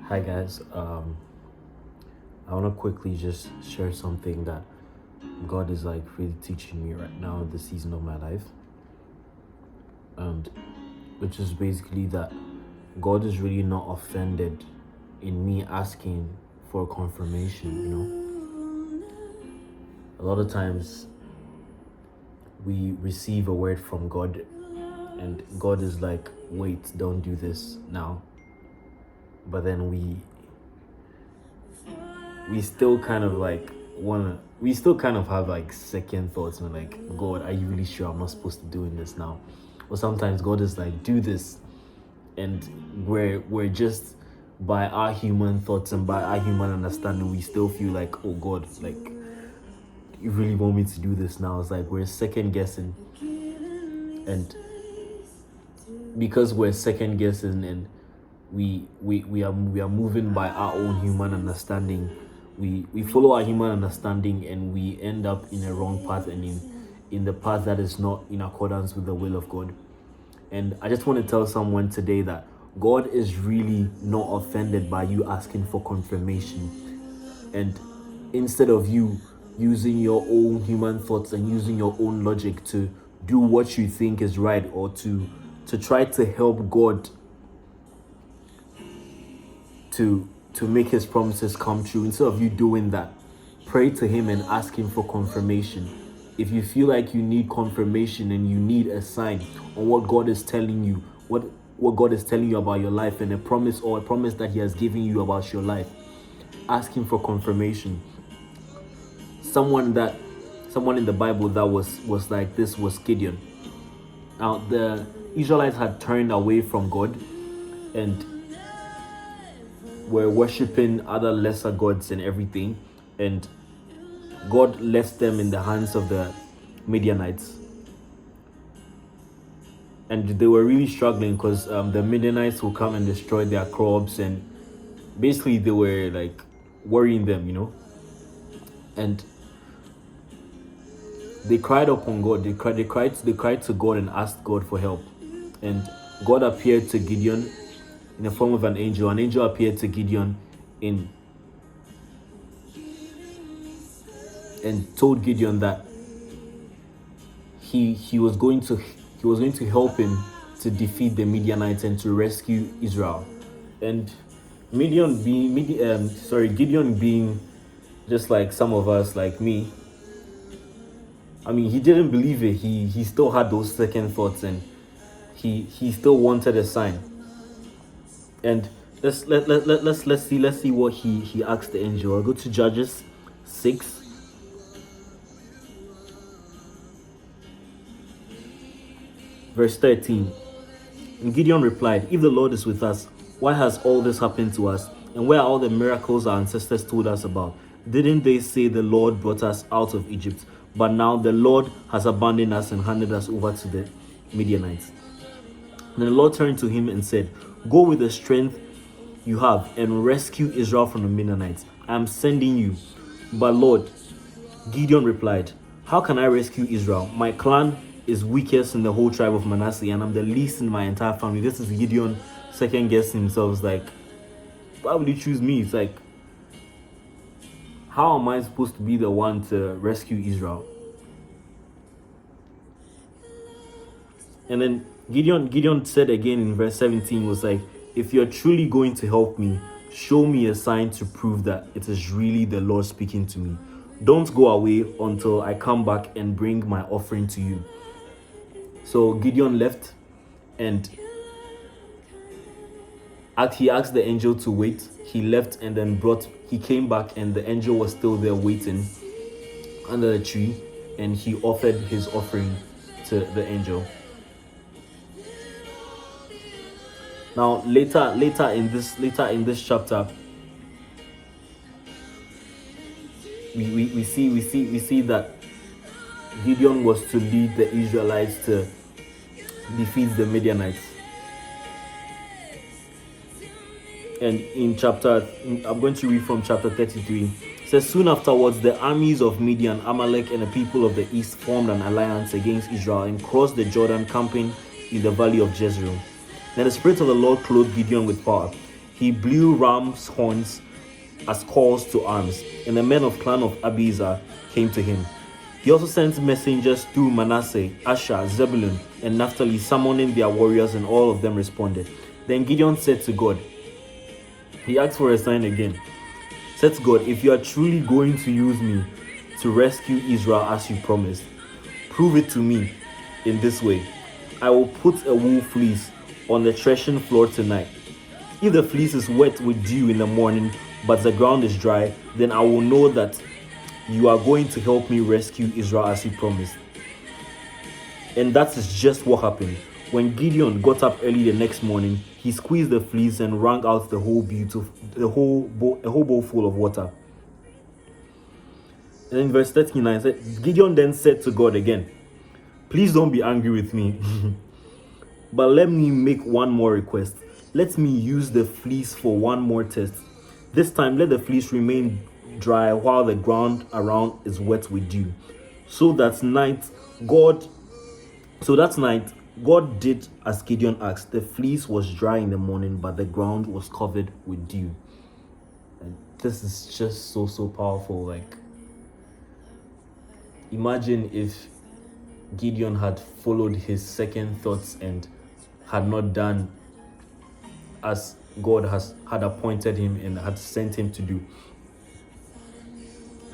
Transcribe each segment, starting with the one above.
Hi guys. I want to quickly just share something that God is like really teaching me right now in the season of my life, and which is basically that God is really not offended in me asking for confirmation. A lot of times we receive a word from God, and God is like, "Wait, don't do this now," but then we still kind of like we still kind of have like second thoughts and like, God, are you really sure I'm not supposed to be doing this now? Or sometimes God is like, do this, and we're just, by our human thoughts and by our human understanding, we still feel like, oh God, like, you really want me to do this now? It's like we're second guessing, and because we're second guessing and we are moving by our own human understanding, we follow our human understanding, and we end up in a wrong path, and in the path that is not in accordance with the will of God. And I just want to tell someone today that God is really not offended by you asking for confirmation. And instead of you using your own human thoughts and using your own logic to do what you think is right, or to try to help God to make his promises come true, instead of you doing that, pray to him and ask him for confirmation. If you feel like you need confirmation and you need a sign on what God is telling you, what God is telling you about your life, and a promise that he has given you about your life, ask him for confirmation. Someone in the Bible that was like this was Gideon. Now the Israelites had turned away from God and were worshiping other lesser gods and everything, and God left them in the hands of the Midianites, and they were really struggling because the Midianites will come and destroy their crops, and basically they were like worrying them, and they cried upon God. They cried to God and asked God for help, and God appeared to Gideon in the form of an angel. An angel appeared to Gideon and told Gideon that he was going to help him to defeat the Midianites and to rescue Israel. And Gideon being just like some of us, like me, I mean, he didn't believe it. He still had those second thoughts, and he still wanted a sign. And let's see what he asked the angel. I'll go to Judges 6. Verse 13. And Gideon replied, "If the Lord is with us, why has all this happened to us? And where are all the miracles our ancestors told us about? Didn't they say the Lord brought us out of Egypt? But now the Lord has abandoned us and handed us over to the Midianites." And the Lord turned to him and said, "Go with the strength you have and rescue Israel from the Midianites. I am sending you." "But Lord," Gideon replied, "how can I rescue Israel? My clan is weakest in the whole tribe of Manasseh, and I'm the least in my entire family." This is Gideon second guessing himself. It's like, why would you choose me? It's like, how am I supposed to be the one to rescue Israel? And then Gideon said again in verse 17, was like, "If you're truly going to help me, show me a sign to prove that it is really the Lord speaking to me. Don't go away until I come back and bring my offering to you." So Gideon left, and he asked the angel to wait. He left, and then he came back, and the angel was still there waiting under the tree, and he offered his offering to the angel. Now later in this chapter, we see that Gideon was to lead the Israelites to defeat the Midianites. And I'm going to read from chapter 33. It says, "Soon afterwards, the armies of Midian, Amalek, and the people of the east formed an alliance against Israel and crossed the Jordan, camping in the valley of Jezreel. Then the Spirit of the Lord clothed Gideon with power, he blew ram's horns as calls to arms, and the men of clan of Abiezer came to him. He also sent messengers through Manasseh, Asher, Zebulun, and Naphtali, summoning their warriors, and all of them responded. Then Gideon said to God, he asked for a sign again. Said to God, if you are truly going to use me to rescue Israel as you promised, prove it to me in this way. I will put a wool fleece on the threshing floor tonight. If the fleece is wet with dew in the morning, but the ground is dry, then I will know that you are going to help me rescue Israel as you promised. And that is just what happened. When Gideon got up early the next morning, he squeezed the fleece and wrung out a whole bowl full of water. And in verse 39, said, Gideon then said to God again, please don't be angry with me, but let me make one more request. Let me use the fleece for one more test. This time, let the fleece remain dry while the ground around is wet with dew. So that night, God did as Gideon asked. The fleece was dry in the morning, but the ground was covered with dew. And this is just so powerful. Like, imagine if Gideon had followed his second thoughts and had not done as God had appointed him and had sent him to do.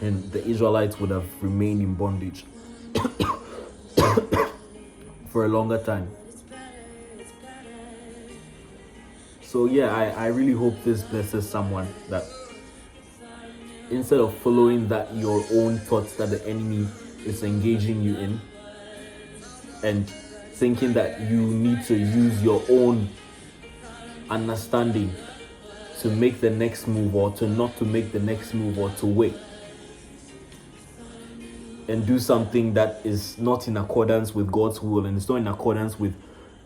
And the Israelites would have remained in bondage for a longer time. So yeah, I really hope this blesses someone, that instead of following that your own thoughts that the enemy is engaging you in, and thinking that you need to use your own understanding to make the next move, or to not to make the next move, or to wait and do something that is not in accordance with God's will, and it's not in accordance with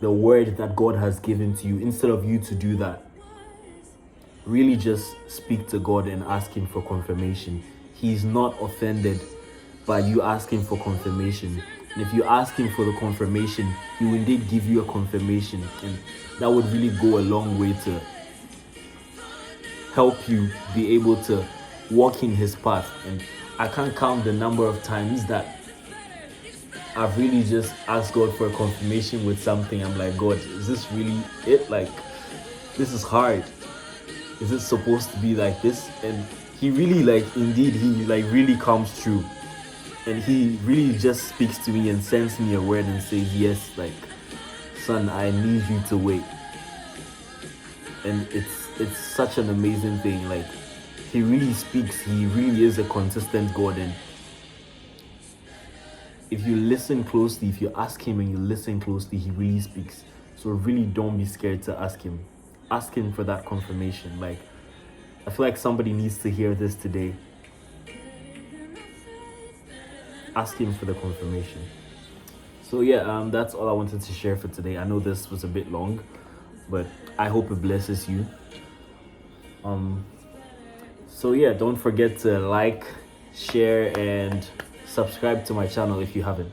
the word that God has given to you. Instead of you to do that, really just speak to God and ask him for confirmation. He's not offended by you asking for confirmation. And if you ask him for the confirmation, he will indeed give you a confirmation. And that would really go a long way to help you be able to walk in his path. And I can't count the number of times that I've really just asked God for a confirmation with something. I'm like, God, is this really it? Like, this is hard. Is it supposed to be like this? And he really, he really comes through. And he really just speaks to me and sends me a word and says, yes, like, son, I need you to wait. And it's such an amazing thing. Like, he really speaks. He really is a consistent God. And if you listen closely, if you ask him and you listen closely, he really speaks. So really don't be scared to ask him. Ask him for that confirmation. Like, I feel like somebody needs to hear this today. Ask him for the confirmation. So yeah, that's all I wanted to share for today. I know this was a bit long, but I hope it blesses you. So yeah, don't forget to like, share, and subscribe to my channel if you haven't.